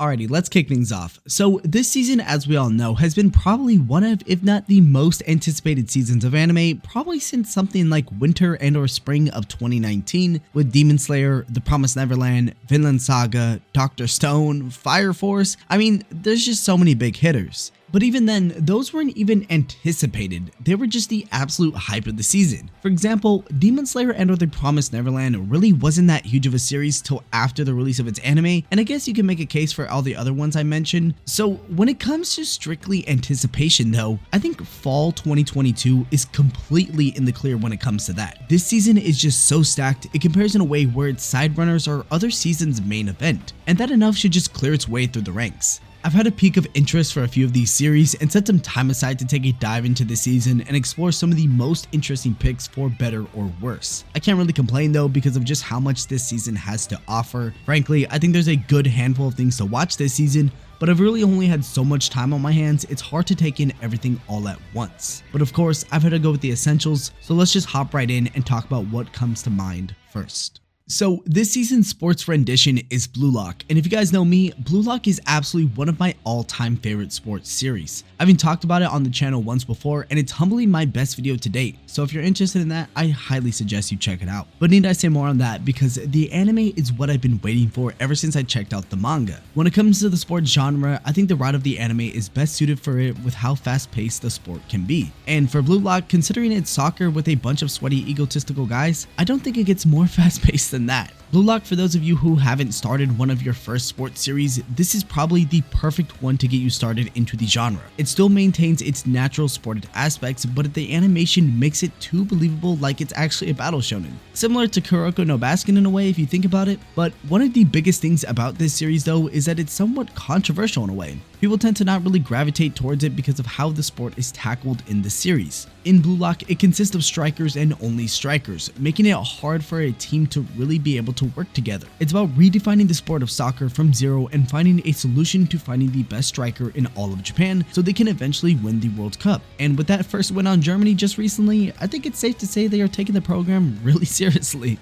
Alrighty, let's kick things off. So this season, as we all know, has been probably one of, if not the most anticipated seasons of anime, probably since something like winter and or spring of 2019 with Demon Slayer, The Promised Neverland, Vinland Saga, Dr. Stone, Fire Force. I mean, there's just so many big hitters. But even then, those weren't even anticipated, they were just the absolute hype of the season. For example, Demon Slayer and or The Promised Neverland really wasn't that huge of a series till after the release of its anime, and I guess you can make a case for all the other ones I mentioned. So when it comes to strictly anticipation though, I think fall 2022 is completely in the clear when it comes to that. This season is just so stacked, it compares in a way where its side runners are other seasons' main event, and that enough should just clear its way through the ranks. I've had a peak of interest for a few of these series and set some time aside to take a dive into the season and explore some of the most interesting picks for better or worse. I can't really complain though because of just how much this season has to offer. Frankly, I think there's a good handful of things to watch this season, but I've really only had so much time on my hands, it's hard to take in everything all at once. But of course, I've had to go with the essentials, so let's just hop right in and talk about what comes to mind first. So this season's sports rendition is URocK, and if you guys know me, URocK is absolutely one of my all-time favorite sports series. I've even talked about it on the channel once before, and it's humbly my best video to date, so if you're interested in that, I highly suggest you check it out. But need I say more on that, because the anime is what I've been waiting for ever since I checked out the manga. When it comes to the sports genre, I think the route of the anime is best suited for it with how fast-paced the sport can be. And for URocK, considering it's soccer with a bunch of sweaty egotistical guys, I don't think it gets more fast-paced than that. URocK, for those of you who haven't started one of your first sports series, this is probably the perfect one to get you started into the genre. It still maintains its natural sported aspects, but the animation makes it too believable like it's actually a battle shonen. Similar to Kuroko no Basket in a way if you think about it, but one of the biggest things about this series though is that it's somewhat controversial in a way. People tend to not really gravitate towards it because of how the sport is tackled in the series. In URocK, it consists of strikers and only strikers, making it hard for a team to really be able to work together. It's about redefining the sport of soccer from zero and finding a solution to finding the best striker in all of Japan so they can eventually win the World Cup. And with that first win on Germany just recently, I think it's safe to say they are taking the program really seriously.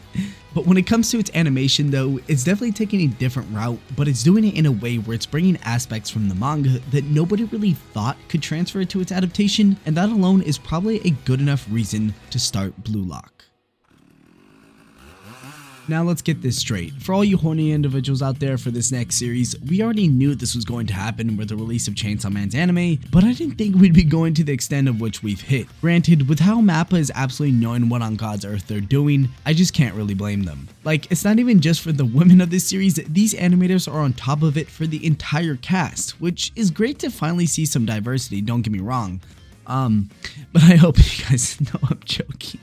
But when it comes to its animation though, it's definitely taking a different route, but it's doing it in a way where it's bringing aspects from the manga that nobody really thought could transfer to its adaptation, and that alone is probably a good enough reason to start URocK. Now let's get this straight. For all you horny individuals out there for this next series, we already knew this was going to happen with the release of Chainsaw Man's anime, but I didn't think we'd be going to the extent of which we've hit. Granted, with how MAPPA is absolutely knowing what on God's earth they're doing, I just can't really blame them. Like, it's not even just for the women of this series, these animators are on top of it for the entire cast, which is great to finally see some diversity, don't get me wrong. But I hope you guys know I'm joking.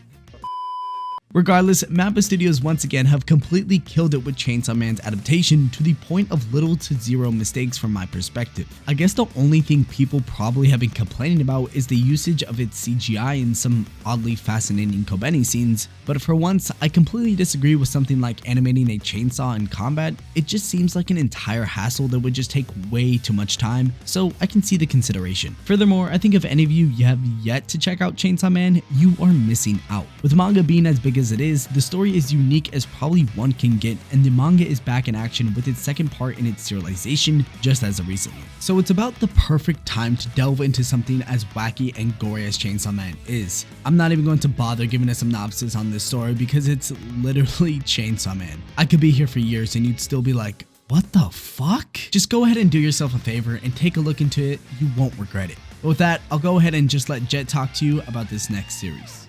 Regardless, MAPPA Studios once again have completely killed it with Chainsaw Man's adaptation to the point of little to zero mistakes from my perspective. I guess the only thing people probably have been complaining about is the usage of its CGI in some oddly fascinating Kobeni scenes, but for once, I completely disagree with something like animating a chainsaw in combat. It just seems like an entire hassle that would just take way too much time, so I can see the consideration. Furthermore, I think if any of you have yet to check out Chainsaw Man, you are missing out. With manga being as big as it is, the story is unique as probably one can get, and the manga is back in action with its second part in its serialization just as of recently. So it's about the perfect time to delve into something as wacky and gory as Chainsaw Man is. I'm not even going to bother giving a synopsis on this story because it's literally Chainsaw Man. I could be here for years and you'd still be like, what the fuck? Just go ahead and do yourself a favor and take a look into it, you won't regret it. But with that, I'll go ahead and just let Jet talk to you about this next series.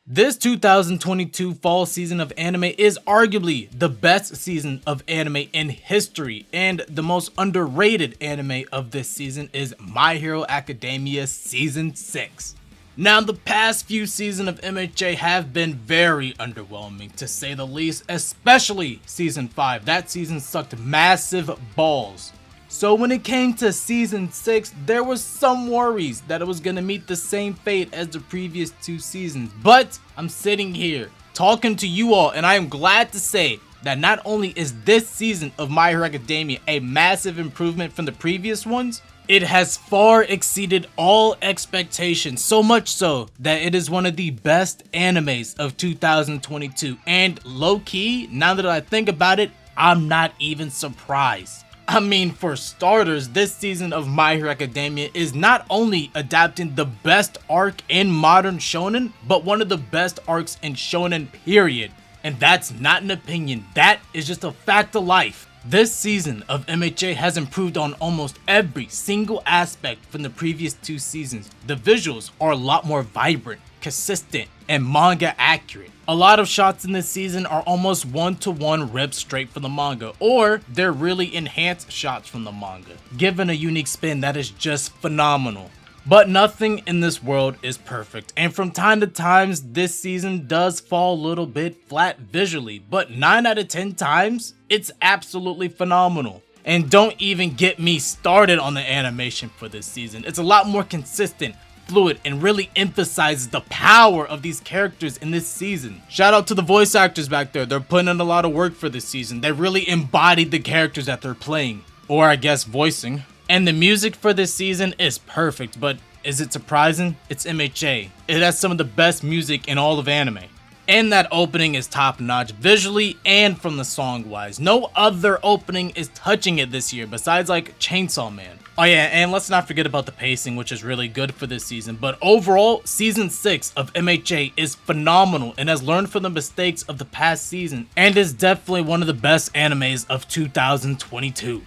This 2022 fall season of anime is arguably the best season of anime in history, and the most underrated anime of this season is My Hero Academia Season 6. Now, the past few seasons of MHA have been very underwhelming to say the least, especially Season 5. That season sucked massive balls. So when it came to Season 6, there was some worries that it was going to meet the same fate as the previous two seasons. But I'm sitting here talking to you all, and I am glad to say that not only is this season of My Hero Academia a massive improvement from the previous ones, it has far exceeded all expectations, so much so that it is one of the best animes of 2022. And low-key, now that I think about it, I'm not even surprised. I mean, for starters, this season of My Hero Academia is not only adapting the best arc in modern shonen, but one of the best arcs in shonen period. And that's not an opinion, that is just a fact of life. This season of MHA has improved on almost every single aspect from the previous 2 seasons. The visuals are a lot more vibrant, consistent, and manga accurate. A lot of shots in this season are almost one-to-one ripped straight from the manga, or they're really enhanced shots from the manga, given a unique spin that is just phenomenal. But nothing in this world is perfect, and from time to time this season does fall a little bit flat visually, but 9 out of 10 times, it's absolutely phenomenal. And don't even get me started on the animation for this season. It's a lot more consistent, fluid, and really emphasizes the power of these characters in this season. Shout out to the voice actors back there, they're putting in a lot of work for this season. They really embodied the characters that they're playing, or I guess voicing. And the music for this season is perfect, but is it surprising? It's MHA. It has some of the best music in all of anime. And that opening is top notch visually and from the song wise. No other opening is touching it this year besides like Chainsaw Man. Oh yeah, and let's not forget about the pacing, which is really good for this season. But overall, season 6 of MHA is phenomenal and has learned from the mistakes of the past season and is definitely one of the best animes of 2022.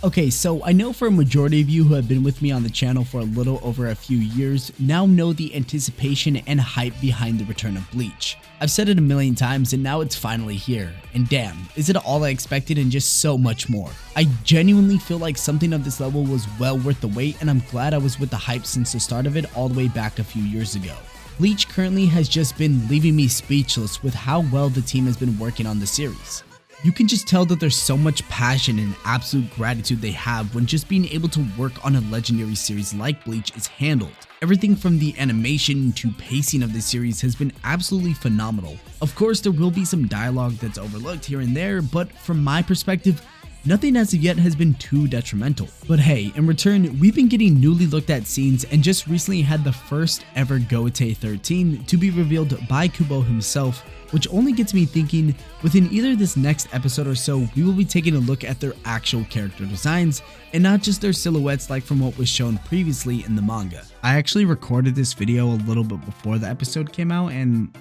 Okay, so I know for a majority of you who have been with me on the channel for a little over a few years now know the anticipation and hype behind the return of Bleach. I've said it a million times and now it's finally here, and damn, is it all I expected and just so much more. I genuinely feel like something of this level was well worth the wait, and I'm glad I was with the hype since the start of it all the way back a few years ago. Bleach currently has just been leaving me speechless with how well the team has been working on the series. You can just tell that there's so much passion and absolute gratitude they have when just being able to work on a legendary series like Bleach is handled. Everything from the animation to pacing of the series has been absolutely phenomenal. Of course, there will be some dialogue that's overlooked here and there, but from my perspective, nothing as of yet has been too detrimental. But hey, in return, we've been getting newly looked at scenes and just recently had the first ever Goethe 13 to be revealed by Kubo himself, which only gets me thinking within either this next episode or so we will be taking a look at their actual character designs and not just their silhouettes like from what was shown previously in the manga. I actually recorded this video a little bit before the episode came out and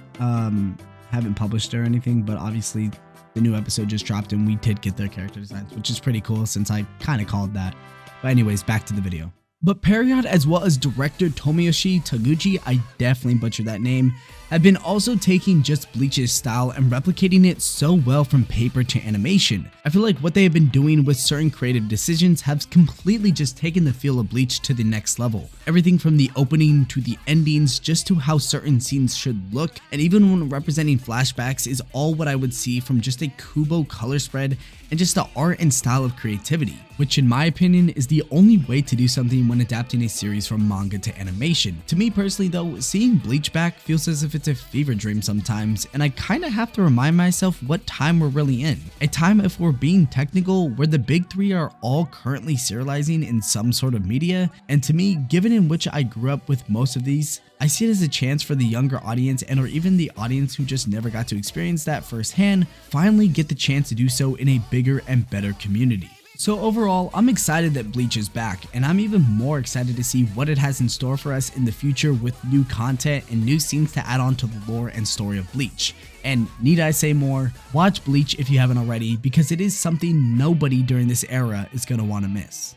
haven't published or anything, but obviously the new episode just dropped and we did get their character designs, which is pretty cool since I kind of called that. But anyways, back to the video. But Period, as well as director Tomoyoshi Taguchi, I definitely butchered that name, have been also taking just Bleach's style and replicating it so well from paper to animation. I feel like what they have been doing with certain creative decisions have completely just taken the feel of Bleach to the next level. Everything from the opening to the endings, just to how certain scenes should look, and even when representing flashbacks is all what I would see from just a Kubo color spread and just the art and style of creativity, which in my opinion is the only way to do something when adapting a series from manga to animation. To me personally though, seeing Bleach back feels as if it's a fever dream sometimes, and I kinda have to remind myself what time we're really in. A time, if we're being technical, where the big three are all currently serializing in some sort of media, and to me, given in which I grew up with most of these, I see it as a chance for the younger audience and or even the audience who just never got to experience that firsthand, finally get the chance to do so in a bigger and better community. So overall, I'm excited that Bleach is back, and I'm even more excited to see what it has in store for us in the future with new content and new scenes to add on to the lore and story of Bleach. And need I say more? Watch Bleach if you haven't already, because it is something nobody during this era is going to want to miss.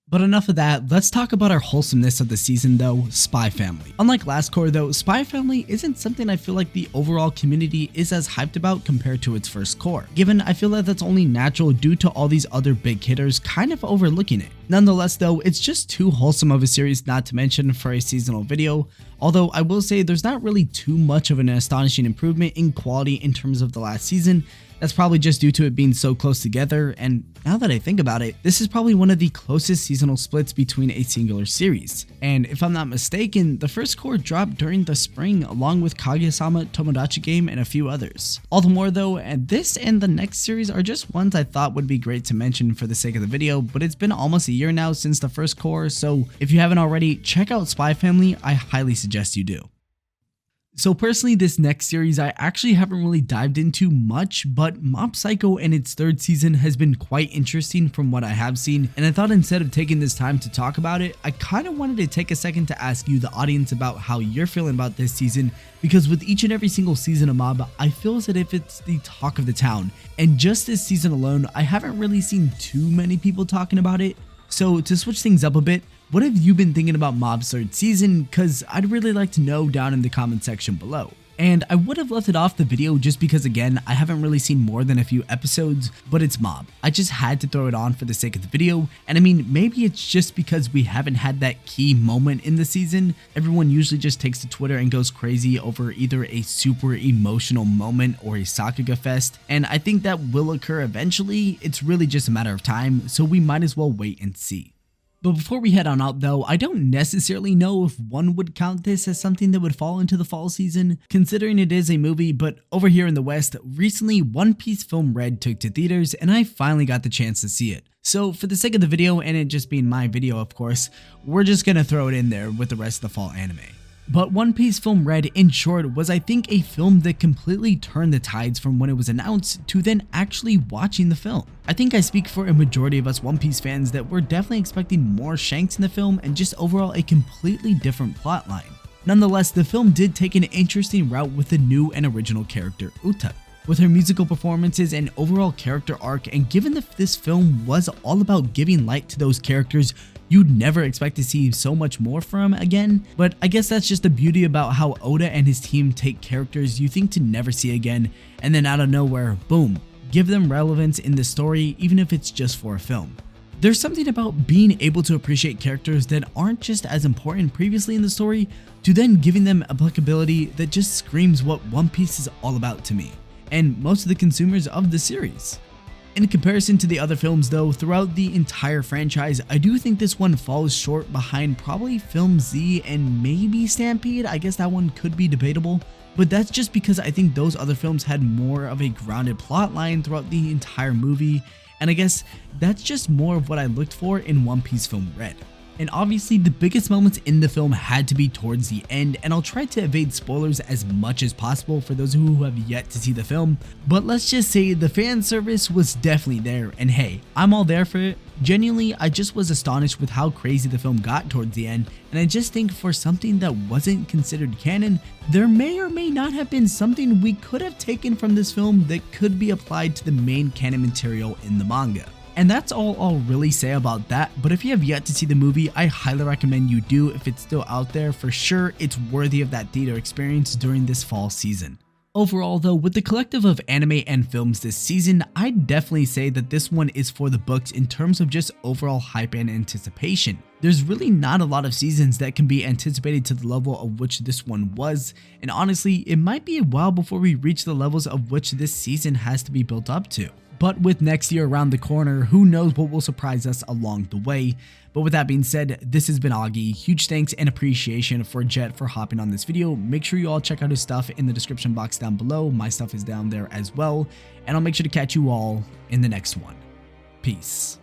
But enough of that, let's talk about our wholesomeness of the season though, Spy Family. Unlike last core though, Spy Family isn't something I feel like the overall community is as hyped about compared to its first core, given I feel that that's only natural due to all these other big hitters kind of overlooking it. Nonetheless though, it's just too wholesome of a series not to mention for a seasonal video, although I will say there's not really too much of an astonishing improvement in quality in terms of the last season. That's probably just due to it being so close together, and now that I think about it, this is probably one of the closest seasonal splits between a singular series. And if I'm not mistaken, the first core dropped during the spring along with Kaguya-sama Tomodachi Game and a few others. All the more though, and this and the next series are just ones I thought would be great to mention for the sake of the video, but it's been almost a year now since the first core, so if you haven't already, check out Spy Family, I highly suggest you do. So personally, this next series I actually haven't really dived into much, but Mob Psycho and its third season has been quite interesting from what I have seen, and I thought instead of taking this time to talk about it, I kind of wanted to take a second to ask you, the audience, about how you're feeling about this season, because with each and every single season of Mob, I feel as if it's the talk of the town, and just this season alone, I haven't really seen too many people talking about it. So to switch things up a bit, what have you been thinking about Mob's third season? Cause I'd really like to know down in the comment section below. And I would have left it off the video just because, again, I haven't really seen more than a few episodes, but it's Mob. I just had to throw it on for the sake of the video, and I mean, maybe it's just because we haven't had that key moment in the season. Everyone usually just takes to Twitter and goes crazy over either a super emotional moment or a Sakuga fest, and I think that will occur eventually. It's really just a matter of time, so we might as well wait and see. But before we head on out though, I don't necessarily know if one would count this as something that would fall into the fall season, considering it is a movie, but over here in the West, recently One Piece Film Red took to theaters and I finally got the chance to see it. So for the sake of the video, and it just being my video of course, we're just gonna throw it in there with the rest of the fall anime. But One Piece Film Red, in short, was I think a film that completely turned the tides from when it was announced to then actually watching the film. I think I speak for a majority of us One Piece fans that we're definitely expecting more Shanks in the film and just overall a completely different plotline. Nonetheless, the film did take an interesting route with the new and original character Uta. With her musical performances and overall character arc, and given that this film was all about giving light to those characters you'd never expect to see so much more from again, but I guess that's just the beauty about how Oda and his team take characters you think to never see again, and then out of nowhere, boom, give them relevance in the story even if it's just for a film. There's something about being able to appreciate characters that aren't just as important previously in the story to then giving them applicability that just screams what One Piece is all about to me, and most of the consumers of the series. In comparison to the other films though, throughout the entire franchise, I do think this one falls short behind probably Film Z and maybe Stampede. I guess that one could be debatable, but that's just because I think those other films had more of a grounded plot line throughout the entire movie, and I guess that's just more of what I looked for in One Piece Film Red. And obviously the biggest moments in the film had to be towards the end, and I'll try to evade spoilers as much as possible for those who have yet to see the film, but let's just say the fan service was definitely there, and hey, I'm all there for it. Genuinely, I just was astonished with how crazy the film got towards the end, and I just think for something that wasn't considered canon, there may or may not have been something we could have taken from this film that could be applied to the main canon material in the manga. And that's all I'll really say about that, but if you have yet to see the movie, I highly recommend you do. If it's still out there, for sure it's worthy of that theater experience during this fall season. Overall though, with the collective of anime and films this season, I'd definitely say that this one is for the books in terms of just overall hype and anticipation. There's really not a lot of seasons that can be anticipated to the level of which this one was, and honestly, it might be a while before we reach the levels of which this season has to be built up to. But with next year around the corner, who knows what will surprise us along the way. But with that being said, this has been Augie. Huge thanks and appreciation for Jet for hopping on this video. Make sure you all check out his stuff in the description box down below. My stuff is down there as well. And I'll make sure to catch you all in the next one. Peace.